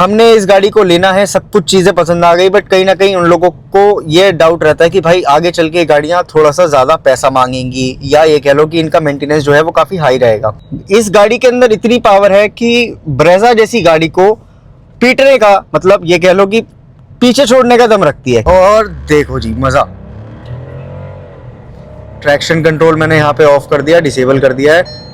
हमने इस गाड़ी को लेना है, सब कुछ चीज़ें पसंद आ गई, बट कहीं ना कहीं उन लोगों को ये डाउट रहता है कि भाई आगे चल के गाड़ियाँ थोड़ा सा ज़्यादा पैसा मांगेंगी, या ये कह लो कि इनका मेंटेनेंस जो है वो काफ़ी हाई रहेगा। इस गाड़ी के अंदर इतनी पावर है कि ब्रेजा जैसी गाड़ी को पीटने का, मतलब ये कह लो कि पीछे छोड़ने का दम रखती है। और देखो जी मज़ा। ट्रैक्शन कंट्रोल मैंने यहाँ पे ऑफ कर दिया, डिसेबल कर दिया है।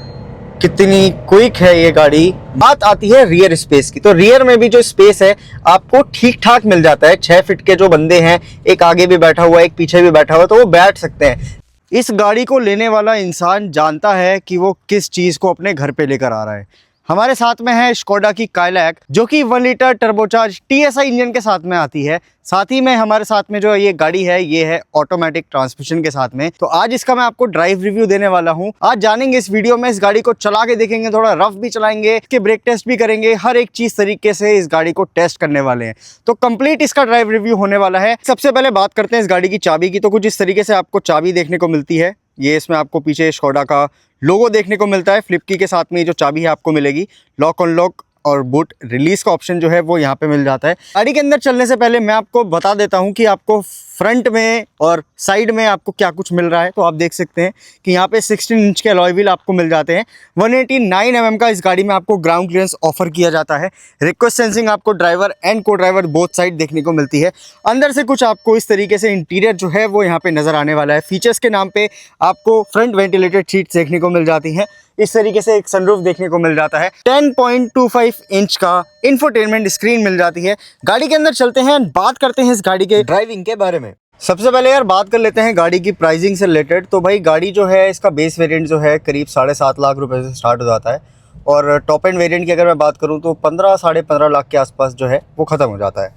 कितनी क्विक है ये गाड़ी। बात आती है रियर स्पेस की, तो रियर में भी जो स्पेस है आपको ठीक ठाक मिल जाता है। 6 फीट के जो बंदे हैं, एक आगे भी बैठा हुआ है, एक पीछे भी बैठा हुआ है, तो वो बैठ सकते हैं। इस गाड़ी को लेने वाला इंसान जानता है कि वो किस चीज़ को अपने घर पे लेकर आ रहा है। हमारे साथ में है स्कोडा की काइलैक, जो कि 1 लीटर टर्बोचार्ज TSI इंजन के साथ में आती है। साथ ही में हमारे साथ में जो ये गाड़ी है, ये है ऑटोमेटिक ट्रांसमिशन के साथ में। तो आज इसका मैं आपको ड्राइव रिव्यू देने वाला हूं। आज जानेंगे इस वीडियो में, इस गाड़ी को चला के देखेंगे, थोड़ा रफ भी चलाएंगे, इसके ब्रेक टेस्ट भी करेंगे, हर एक चीज तरीके से इस गाड़ी को टेस्ट करने वाले हैं। तो कंप्लीट इसका ड्राइव रिव्यू होने वाला है। सबसे पहले बात करते हैं इस गाड़ी की चाबी की। तो कुछ इस तरीके से आपको चाबी देखने को मिलती है। ये इसमें आपको पीछे स्कोडा का लोगो देखने को मिलता है। फ्लिप की के साथ में जो चाबी है आपको मिलेगी। लॉक अनलॉक और बूट रिलीज का ऑप्शन जो है वो यहाँ पे मिल जाता है। गाड़ी के अंदर चलने से पहले मैं आपको बता देता हूँ कि आपको फ्रंट में और साइड में आपको क्या कुछ मिल रहा है। तो आप देख सकते हैं कि यहाँ पे 16 इंच के अलॉय व्हील आपको मिल जाते हैं। 189 mm का इस गाड़ी में आपको ग्राउंड क्लियरेंस ऑफर किया जाता है। रिक्वेस्ट सेंसिंग आपको ड्राइवर एंड को ड्राइवर बोथ साइड देखने को मिलती है। अंदर से कुछ आपको इस तरीके से इंटीरियर जो है वो यहाँ पे नजर आने वाला है। फीचर्स के नाम पे आपको फ्रंट वेंटिलेटेड सीट्स देखने को मिल जाती हैं। इस तरीके से एक सनरूफ देखने को मिल जाता है। 10.25 इंच का इंफोटेनमेंट स्क्रीन मिल जाती है। गाड़ी के अंदर चलते हैं, बात करते हैं इस गाड़ी के ड्राइविंग के बारे में। सबसे पहले यार बात कर लेते हैं गाड़ी की प्राइसिंग से रिलेटेड। तो भाई गाड़ी जो है, इसका बेस वेरिएंट जो है करीब 7.5 लाख रुपए से स्टार्ट हो जाता है, और टॉप एंड वेरिएंट की अगर मैं बात करूँ तो 15 साढ़े 15 लाख के आसपास जो है वो ख़त्म हो जाता है।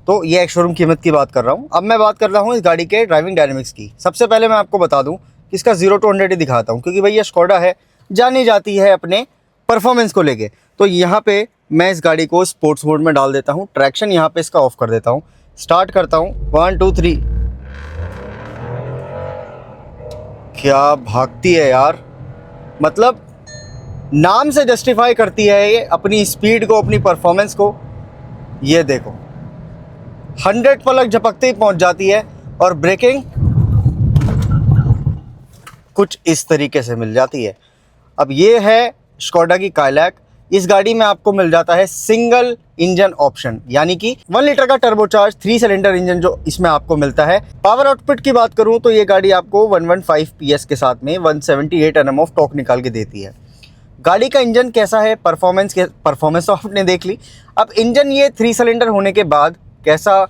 तो ये एक शोरूम कीमत की बात कर रहा हूँ। अब मैं बात कर रहा हूँ इस गाड़ी के ड्राइविंग डायनेमिक्स की। सबसे पहले मैं आपको बता दूँ कि इसका 0 to 100 ही दिखाता हूँ, क्योंकि भाई ये स्कोडा है, जानी जाती है अपने परफॉर्मेंस को लेके। तो यहाँ पे मैं इस गाड़ी को स्पोर्ट्स मोड में डाल देता हूँ। ट्रैक्शन यहाँ पे इसका ऑफ कर देता हूँ। स्टार्ट करता हूँ, 1 2 3। क्या भागती है यार, मतलब नाम से जस्टिफाई करती है ये अपनी स्पीड को, अपनी परफॉर्मेंस को। ये देखो 100 पलक झपकते ही पहुंच जाती है, और ब्रेकिंग कुछ इस तरीके से मिल जाती है। अब ये है स्कोडा की काइलैक। इस गाड़ी में आपको मिल जाता है सिंगल इंजन ऑप्शन, यानी कि 1 लीटर का टर्बोचार्ज 3 सिलेंडर इंजन जो इसमें आपको मिलता है। पावर आउटपुट की बात करूं तो ये गाड़ी आपको 115 PS के साथ में 178 Nm ऑफ टॉर्क निकाल के देती है। गाड़ी का इंजन कैसा है, परफॉर्मेंस तो आपने देख ली। अब इंजन ये 3 सिलेंडर होने के बाद कैसा,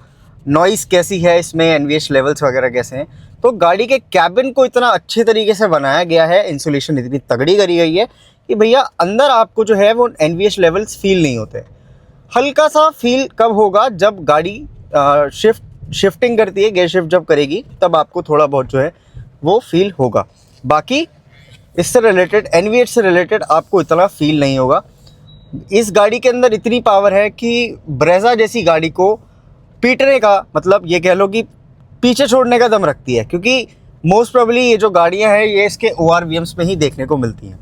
नॉइस कैसी है इसमें, NVH लेवल्स वगैरह कैसे हैं। तो गाड़ी के कैबिन को इतना अच्छे तरीके से बनाया गया है, इंसुलेशन इतनी तगड़ी करी गई है कि भैया अंदर आपको जो है वो NVH लेवल्स फील नहीं होते। हल्का सा फील कब होगा, जब गाड़ी शिफ्टिंग करती है, गियर शिफ्ट जब करेगी तब आपको थोड़ा बहुत जो है वो फील होगा। बाकी इससे रिलेटेड, NVH से रिलेटेड आपको इतना फील नहीं होगा। इस गाड़ी के अंदर इतनी पावर है कि ब्रेजा जैसी गाड़ी को पीटने का, मतलब ये कह लो कि पीछे छोड़ने का दम रखती है, क्योंकि मोस्ट प्रोबेबली ये जो गाड़ियां हैं ये इसके ORVMs में ही देखने को मिलती हैं।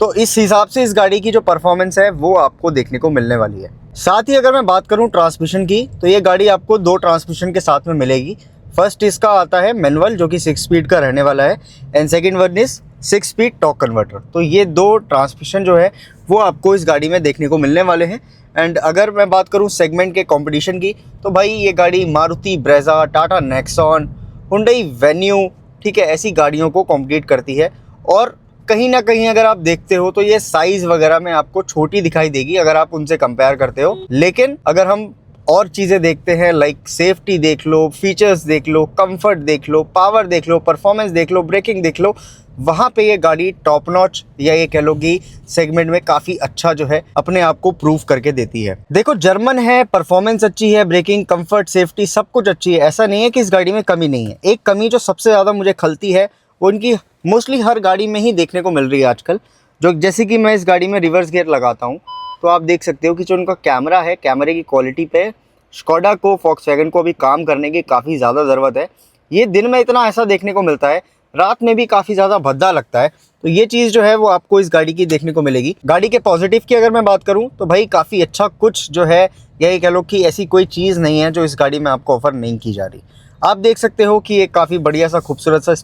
तो इस हिसाब से इस गाड़ी की जो परफॉर्मेंस है वो आपको देखने को मिलने वाली है। साथ ही अगर मैं बात करूं ट्रांसमिशन की, तो ये गाड़ी आपको 2 ट्रांसमिशन के साथ में मिलेगी। फर्स्ट इसका आता है मैनुअल, जो कि 6 स्पीड का रहने वाला है, and second one is 6 speed torque converter. तो ये 2 ट्रांसमिशन जो है वो आपको इस गाड़ी में देखने को मिलने वाले हैं। एंड अगर मैं बात करूं सेगमेंट के कंपटीशन की, तो भाई ये गाड़ी Maruti Brezza, Tata Nexon, Hyundai venue, ठीक है, ऐसी गाड़ियों को कॉम्पीट करती है। और कहीं ना कहीं अगर आप देखते हो तो ये साइज़ वगैरह में आपको छोटी दिखाई देगी अगर आप उनसे कंपेयर करते हो। लेकिन अगर हम और चीज़ें देखते हैं, लाइक सेफ्टी देख लो, फीचर्स देख लो, कंफर्ट देख लो, पावर देख लो, परफॉर्मेंस देख लो, ब्रेकिंग देख लो, वहाँ पे ये गाड़ी टॉप नॉच, या ये कह लो कि सेगमेंट में काफ़ी अच्छा जो है अपने आप को प्रूव करके देती है। देखो जर्मन है, परफॉर्मेंस अच्छी है, ब्रेकिंग, कंफर्ट, सेफ्टी सब कुछ अच्छी है। ऐसा नहीं है कि इस गाड़ी में कमी नहीं है। एक कमी जो सबसे ज़्यादा मुझे खलती है वो उनकी मोस्टली हर गाड़ी में ही देखने को मिल रही है आजकल, जो जैसे कि मैं इस गाड़ी में रिवर्स गियर लगाता हूँ तो आप देख सकते हो कि जो उनका कैमरा है, कैमरे की क्वालिटी पे स्कोडा को, फॉक्सवैगन को अभी काम करने की काफ़ी ज़्यादा ज़रूरत है। ये दिन में इतना ऐसा देखने को मिलता है रात में भी काफ़ी ज़्यादा भद्दा लगता है। तो ये चीज़ जो है वो आपको इस गाड़ी की देखने को मिलेगी। गाड़ी के पॉजिटिव की अगर मैं बात करूँ तो भाई काफ़ी अच्छा कुछ जो है, यही कह लो कि ऐसी कोई चीज़ नहीं है जो इस गाड़ी में आपको ऑफ़र नहीं की जा रही। आप देख सकते हो कि एक काफ़ी बढ़िया सा खूबसूरत सा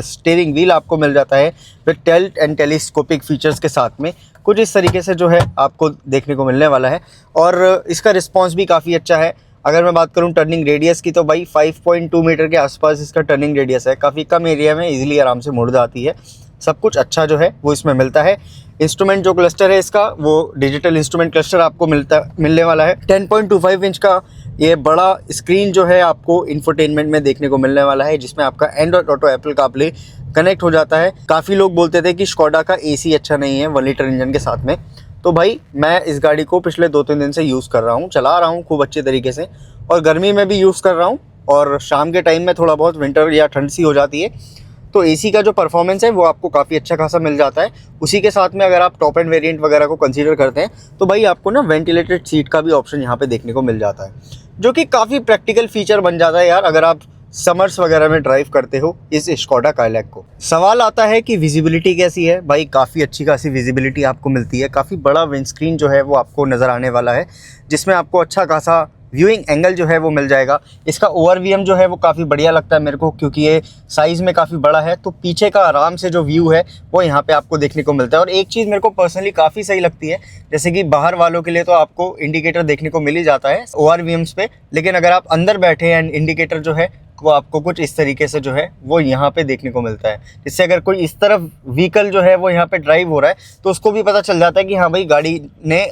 स्टीयरिंग व्हील आपको मिल जाता है with tilt and telescopic features के साथ में। कुछ इस तरीके से जो है आपको देखने को मिलने वाला है और इसका रिस्पॉन्स भी काफ़ी अच्छा है। अगर मैं बात करूं टर्निंग रेडियस की तो भाई 5.2 मीटर के आसपास इसका टर्निंग रेडियस है। काफ़ी कम एरिया में इजीली आराम से मुड़ जाती है। सब कुछ अच्छा जो है वो इसमें मिलता है। इंस्ट्रूमेंट जो क्लस्टर है इसका वो डिजिटल इंस्ट्रूमेंट क्लस्टर आपको मिलने वाला है। 10.25 इंच का ये बड़ा स्क्रीन जो है आपको इंफोटेनमेंट में देखने को मिलने वाला है, जिसमें आपका Android auto, Apple CarPlay connect हो जाता है। काफ़ी लोग बोलते थे कि स्कोडा का एसी अच्छा नहीं है 1 लीटर इंजन के साथ में। तो भाई मैं इस गाड़ी को पिछले 2-3 दिन से यूज़ कर रहा हूँ, चला रहा हूँ खूब अच्छे तरीके से, और गर्मी में भी यूज़ कर रहा हूँ और शाम के टाइम में थोड़ा बहुत विंटर या ठंड सी हो जाती है तो एसी का जो परफॉर्मेंस है वो आपको काफ़ी अच्छा खासा मिल जाता है। उसी के साथ में अगर आप टॉप एंड वेरिएंट वगैरह को कंसीडर करते हैं तो भाई आपको ना वेंटिलेटेड सीट का भी ऑप्शन यहाँ पे देखने को मिल जाता है, जो कि काफ़ी प्रैक्टिकल फीचर बन जाता है यार अगर आप समर्स वगैरह में ड्राइव करते हो इस स्कोडा काइलैक को। सवाल आता है कि विजिबिलिटी कैसी है। भाई काफ़ी अच्छी खासी विजिबिलिटी आपको मिलती है। काफ़ी बड़ा विंडस्क्रीन जो है वो आपको नज़र आने वाला है, जिसमें आपको अच्छा खासा व्यूइंग एंगल जो है वो मिल जाएगा। इसका ओवरवीएम जो है वो काफ़ी बढ़िया लगता है मेरे को, क्योंकि ये साइज़ में काफ़ी बड़ा है तो पीछे का आराम से जो व्यू है वो यहाँ पे आपको देखने को मिलता है। और एक चीज़ मेरे को पर्सनली काफ़ी सही लगती है, जैसे कि बाहर वालों के लिए तो आपको इंडिकेटर देखने को मिल ही जाता है ओवरवीएम्स पे, लेकिन अगर आप अंदर बैठे हैं इंडिकेटर जो है वो आपको कुछ इस तरीके से जो है वो यहाँ पे देखने को मिलता है, जिससे अगर कोई इस तरफ व्हीकल जो है वो यहाँ पे ड्राइव हो रहा है तो उसको भी पता चल जाता है कि हाँ भाई गाड़ी ने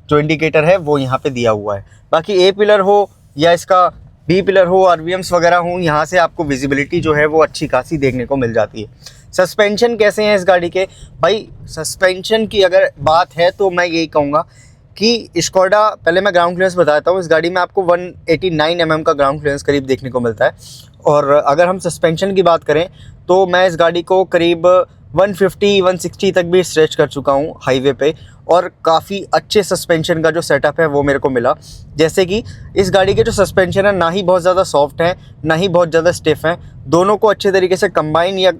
जो इंडिकेटर है वो यहाँ पे दिया हुआ है। बाकी ए पिलर हो या इसका बी पिलर हो, आरवीएम्स वगैरह हो, यहाँ से आपको विजिबिलिटी जो है वो अच्छी खासी देखने को मिल जाती है। सस्पेंशन कैसे हैं इस गाड़ी के? भाई सस्पेंशन की अगर बात है तो मैं यही कहूँगा कि स्कोडा, पहले मैं ग्राउंड क्लियरेंस बताता हूँ। इस गाड़ी में आपको 189 mm का ग्राउंड क्लियरेंस करीब देखने को मिलता है। और अगर हम सस्पेंशन की बात करें तो मैं इस गाड़ी को करीब 150-160 तक भी स्ट्रेच कर चुका हूँ हाईवे पे, और काफ़ी अच्छे सस्पेंशन का जो सेटअप है वो मेरे को मिला। जैसे कि इस गाड़ी के जो सस्पेंशन है ना ही बहुत ज़्यादा सॉफ्ट है ना ही बहुत ज़्यादा स्टिफ है, दोनों को अच्छे तरीके से कंबाइन या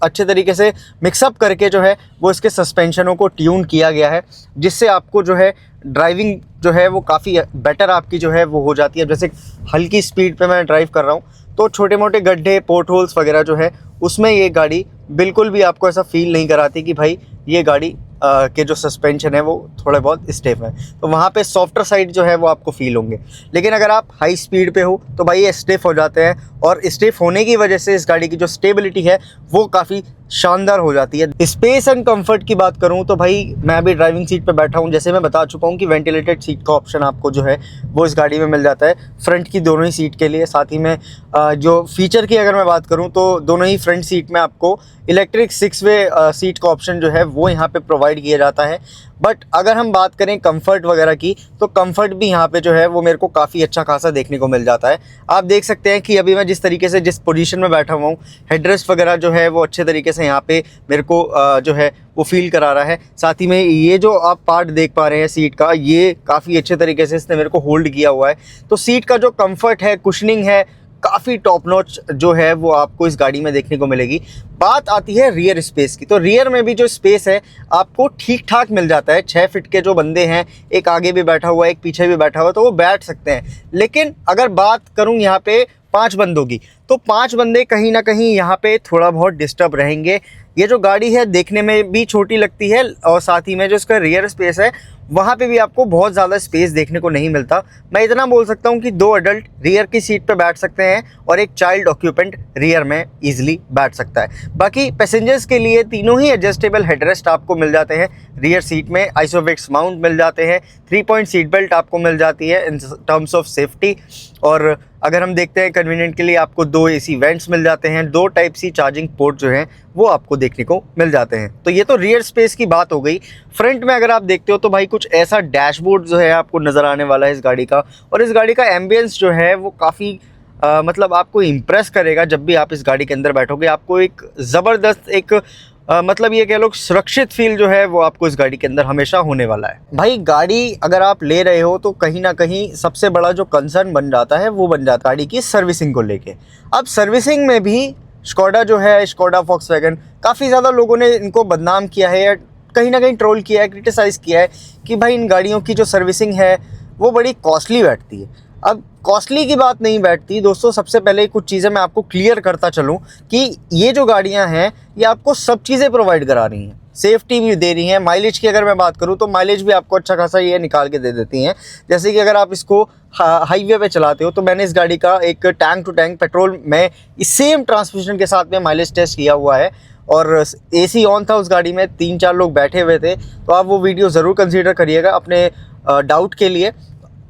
अच्छे तरीके से मिक्सअप करके जो है वो इसके सस्पेंशनों को ट्यून किया गया है, जिससे आपको जो है ड्राइविंग जो है वो काफ़ी बेटर आपकी जो है वो हो जाती है। जैसे हल्की स्पीड पे मैं ड्राइव कर रहा हूँ तो छोटे मोटे गड्ढे, पोर्ट होल्स वगैरह जो है उसमें ये गाड़ी बिल्कुल भी आपको ऐसा फील नहीं कराती कि भाई ये गाड़ी के जो सस्पेंशन है वो थोड़े बहुत स्टिफ है, तो वहाँ पे सॉफ्टर साइड जो है वो आपको फील होंगे। लेकिन अगर आप हाई स्पीड पे हो तो भाई ये स्टिफ हो जाते हैं, और स्टिफ होने की वजह से इस गाड़ी की जो स्टेबिलिटी है वो काफ़ी शानदार हो जाती है। स्पेस एंड कंफर्ट की बात करूं तो भाई मैं अभी ड्राइविंग सीट पे बैठा हूं, जैसे मैं बता चुका हूं कि वेंटिलेटेड सीट का ऑप्शन आपको जो है वो इस गाड़ी में मिल जाता है फ्रंट की दोनों ही सीट के लिए। साथ ही में जो फीचर की अगर मैं बात करूं तो दोनों ही फ्रंट सीट में आपको इलेक्ट्रिक 6 वे सीट का ऑप्शन जो है वो यहाँ पे प्रोवाइड किया जाता है। बट अगर हम बात करें कंफर्ट वगैरह की तो कंफर्ट भी यहाँ पे जो है वो मेरे को काफ़ी अच्छा खासा देखने को मिल जाता है। आप देख सकते हैं कि अभी मैं जिस तरीके से जिस पोजीशन में बैठा हुआ हूँ, हेडरेस्ट वगैरह जो है वो अच्छे तरीके से यहाँ पे मेरे को जो है वो फील करा रहा है। साथ ही में ये जो आप पार्ट देख पा रहे हैं सीट का, ये काफ़ी अच्छे तरीके से इसने मेरे को होल्ड किया हुआ है। तो सीट का जो कंफर्ट है, कुशनिंग है, काफ़ी टॉप नॉच जो है वो आपको इस गाड़ी में देखने को मिलेगी। बात आती है रियर स्पेस की, तो रियर में भी जो स्पेस है आपको ठीक ठाक मिल जाता है। 6 फीट के जो बंदे हैं, एक आगे भी बैठा हुआ है एक पीछे भी बैठा हुआ है, तो वो बैठ सकते हैं। लेकिन अगर बात करूं यहाँ पे 5 बंदों की, तो 5 बंदे कहीं ना कहीं यहाँ पे थोड़ा बहुत डिस्टर्ब रहेंगे। ये जो गाड़ी है देखने में भी छोटी लगती है, और साथ ही में जो इसका रियर स्पेस है वहाँ पे भी आपको बहुत ज़्यादा स्पेस देखने को नहीं मिलता। मैं इतना बोल सकता हूँ कि 2 अडल्ट रियर की सीट पे बैठ सकते हैं और एक चाइल्ड ऑक्यूपेंट रियर में इजीली बैठ सकता है। बाकी पैसेंजर्स के लिए तीनों ही एडजस्टेबल हेडरेस्ट आपको मिल जाते हैं रियर सीट में, आइसोफिक्स माउंट मिल जाते हैं, 3 पॉइंट सीट बेल्ट आपको मिल जाती है इन टर्म्स ऑफ सेफ्टी। और अगर हम देखते हैं कन्वीनियंट के लिए आपको 2 एसी वेंट्स मिल जाते हैं, 2 टाइप सी चार्जिंग पोर्ट जो हैं वो आपको देखने को मिल जाते हैं। तो ये तो रियर स्पेस की बात हो गई। फ्रंट में अगर आप देखते हो तो भाई कुछ ऐसा डैशबोर्ड जो है आपको नज़र आने वाला है इस गाड़ी का, और इस गाड़ी का एम्बियंस जो है वो काफ़ी मतलब आपको इम्प्रेस करेगा। जब भी आप इस गाड़ी के अंदर बैठोगे आपको एक ज़बरदस्त एक मतलब ये कह लो सुरक्षित फील जो है वो आपको इस गाड़ी के अंदर हमेशा होने वाला है। भाई गाड़ी अगर आप ले रहे हो तो कहीं ना कहीं सबसे बड़ा जो कंसर्न बन जाता है वो बन जाता है गाड़ी की सर्विसिंग को लेके। अब सर्विसिंग में भी स्कोडा जो है, स्कोडा वॉक्सवैगन, काफ़ी ज़्यादा लोगों ने इनको बदनाम किया है या कहीं ना कहीं ट्रोल किया है, क्रिटिसाइज़ किया है कि भाई इन गाड़ियों की जो सर्विसिंग है वो बड़ी कॉस्टली बैठती है। अब कॉस्टली की बात नहीं बैठती दोस्तों। सबसे पहले कुछ चीज़ें मैं आपको क्लियर करता चलूँ कि ये जो गाड़ियाँ हैं ये आपको सब चीज़ें प्रोवाइड करा रही हैं, सेफ्टी भी दे रही हैं। माइलेज की अगर मैं बात करूँ तो माइलेज भी आपको अच्छा खासा ये निकाल के दे देती हैं। जैसे कि अगर आप इसको हाईवे पे चलाते हो तो मैंने इस गाड़ी का एक टैंक टू टैंक पेट्रोल में इस सेम ट्रांसमिशन के साथ में माइलेज टेस्ट किया हुआ है और AC ऑन था उस गाड़ी में, 3-4 लोग बैठे हुए थे। तो आप वो वीडियो ज़रूर कंसीडर करिएगा अपने डाउट के लिए,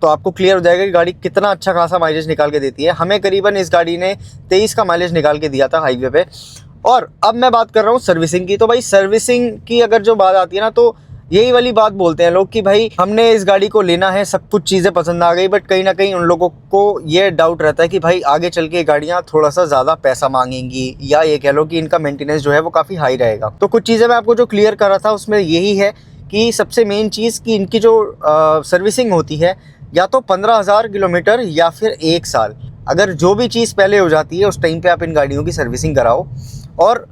तो आपको क्लियर हो जाएगा कि गाड़ी कितना अच्छा खासा माइलेज निकाल के देती है। हमें करीबन इस गाड़ी ने 23 का माइलेज निकाल के दिया था हाईवे पे। और अब मैं बात कर रहा हूँ सर्विसिंग की। तो भाई सर्विसिंग की अगर जो बात आती है ना, तो यही वाली बात बोलते हैं लोग कि भाई हमने इस गाड़ी को लेना है, सब कुछ चीज़ें पसंद आ गई, बट कहीं ना कहीं उन लोगों को ये डाउट रहता है कि भाई आगे चल के गाड़ियाँ थोड़ा सा ज़्यादा पैसा मांगेंगी, या ये कह लो कि इनका मेंटेनेंस जो है वो काफ़ी हाई रहेगा। तो कुछ चीज़ें मैं आपको जो क्लियर कर रहा था उसमें यही है कि सबसे मेन चीज़ कि इनकी जो सर्विसिंग होती है या तो 15,000 किलोमीटर या फिर 1 साल, अगर जो भी चीज़ पहले हो जाती है उस टाइम पे आप इन गाड़ियों की सर्विसिंग कराओ। और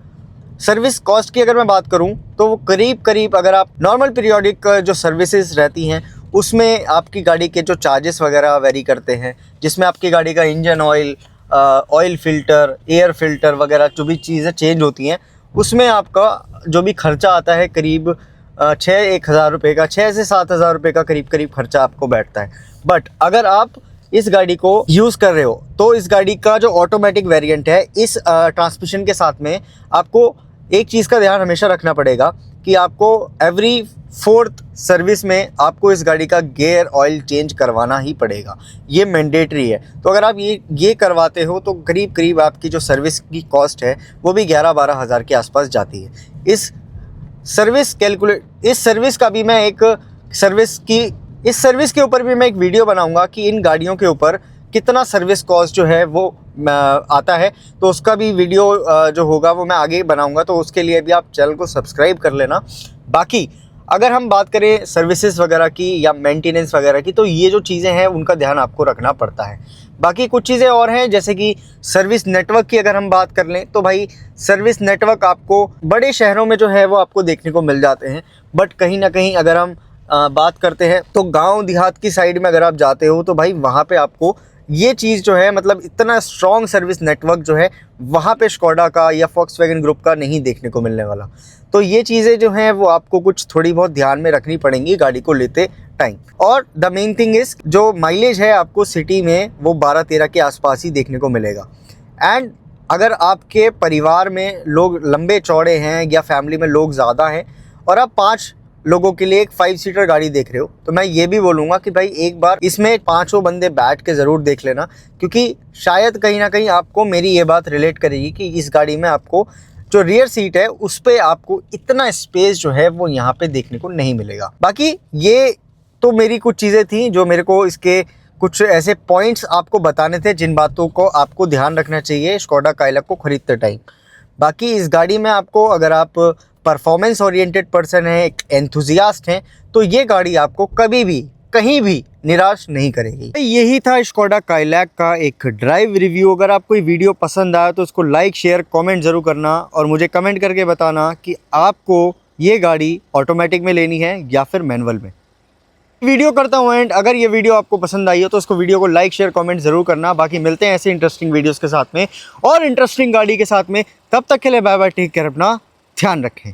सर्विस कॉस्ट की अगर मैं बात करूं तो वो करीब अगर आप नॉर्मल पीरियोडिक जो सर्विसेज रहती हैं उसमें आपकी गाड़ी के जो चार्जेस वगैरह वेरी करते हैं, जिसमें आपकी गाड़ी का engine oil, oil filter, air filter वगैरह जो भी चीज़ें चेंज होती हैं उसमें आपका जो भी खर्चा आता है करीब 6-1,000 रुपये का, 6 से 7,000 रुपये का करीब खर्चा आपको बैठता है। बट अगर आप इस गाड़ी को यूज़ कर रहे हो तो इस गाड़ी का जो ऑटोमेटिक वेरिएंट है, इस ट्रांसमिशन के साथ में आपको एक चीज़ का ध्यान हमेशा रखना पड़ेगा कि आपको एवरी 4th सर्विस में आपको इस गाड़ी का गियर ऑयल चेंज करवाना ही पड़ेगा, ये मैंडेटरी है। तो अगर आप ये करवाते हो तो करीब आपकी जो सर्विस की कॉस्ट है वो भी 11-12 हज़ार के आसपास जाती है। इस सर्विस का भी मैं एक इस सर्विस के ऊपर भी मैं एक वीडियो बनाऊंगा कि इन गाड़ियों के ऊपर कितना सर्विस कॉस्ट जो है वो आता है, तो उसका भी वीडियो जो होगा वो मैं आगे बनाऊंगा, तो उसके लिए भी आप चैनल को सब्सक्राइब कर लेना। बाकी अगर हम बात करें सर्विसेज वगैरह की या मेंटेनेंस वगैरह की, तो ये जो चीज़ें हैं उनका ध्यान आपको रखना पड़ता है। बाकी कुछ चीज़ें और हैं जैसे कि सर्विस नेटवर्क की अगर हम बात कर लें तो भाई सर्विस नेटवर्क आपको बड़े शहरों में जो है वो आपको देखने को मिल जाते हैं, बट कहीं ना कहीं अगर हम बात करते हैं तो गांव देहात की साइड में अगर आप जाते हो तो भाई वहाँ पे आपको ये चीज़ जो है, मतलब इतना स्ट्रॉन्ग सर्विस नेटवर्क जो है वहाँ पे स्कोडा का या वॉक्सवैगन ग्रुप का नहीं देखने को मिलने वाला। तो ये चीज़ें जो हैं वो आपको कुछ थोड़ी बहुत ध्यान में रखनी पड़ेंगी गाड़ी को लेते टाइम। और द मेन थिंग इज़ जो माइलेज है आपको सिटी में वो 12-13 के आसपास ही देखने को मिलेगा। एंड अगर आपके परिवार में लोग लंबे चौड़े हैं या फैमिली में लोग ज़्यादा हैं और आप 5 लोगों के लिए एक 5 सीटर गाड़ी देख रहे हो, तो मैं ये भी बोलूँगा कि भाई एक बार इसमें 5 बंदे बैठ के ज़रूर देख लेना, क्योंकि शायद कहीं ना कहीं आपको मेरी ये बात रिलेट करेगी कि इस गाड़ी में आपको जो रियर सीट है उस पर आपको इतना स्पेस जो है वो यहाँ पे देखने को नहीं मिलेगा। बाकी ये तो मेरी कुछ चीज़ें थी जो मेरे को इसके कुछ ऐसे पॉइंट्स आपको बताने थे जिन बातों को आपको ध्यान रखना चाहिए स्कोडा काइलैक को ख़रीदते टाइम। बाकी इस गाड़ी में आपको, अगर आप परफॉर्मेंस ओरिएंटेड पर्सन है, एक एंथुजियास्ट हैं, तो ये गाड़ी आपको कभी भी कहीं भी निराश नहीं करेगी। यही था स्कोडा काइलैक का एक ड्राइव रिव्यू। अगर आपको ये वीडियो पसंद आया तो उसको लाइक, शेयर, कमेंट ज़रूर करना और मुझे कमेंट करके बताना कि आपको ये गाड़ी ऑटोमेटिक में लेनी है या फिर मैनुअल में। वीडियो करता हूँ एंड अगर ये वीडियो आपको पसंद आई हो तो उसको वीडियो को लाइक, शेयर, कमेंट ज़रूर करना। बाकी मिलते हैं ऐसे इंटरेस्टिंग वीडियोज़ के साथ में और इंटरेस्टिंग गाड़ी के साथ में। तब तक के लिए बाय बाय, टेक केयर, अपना ध्यान रखें।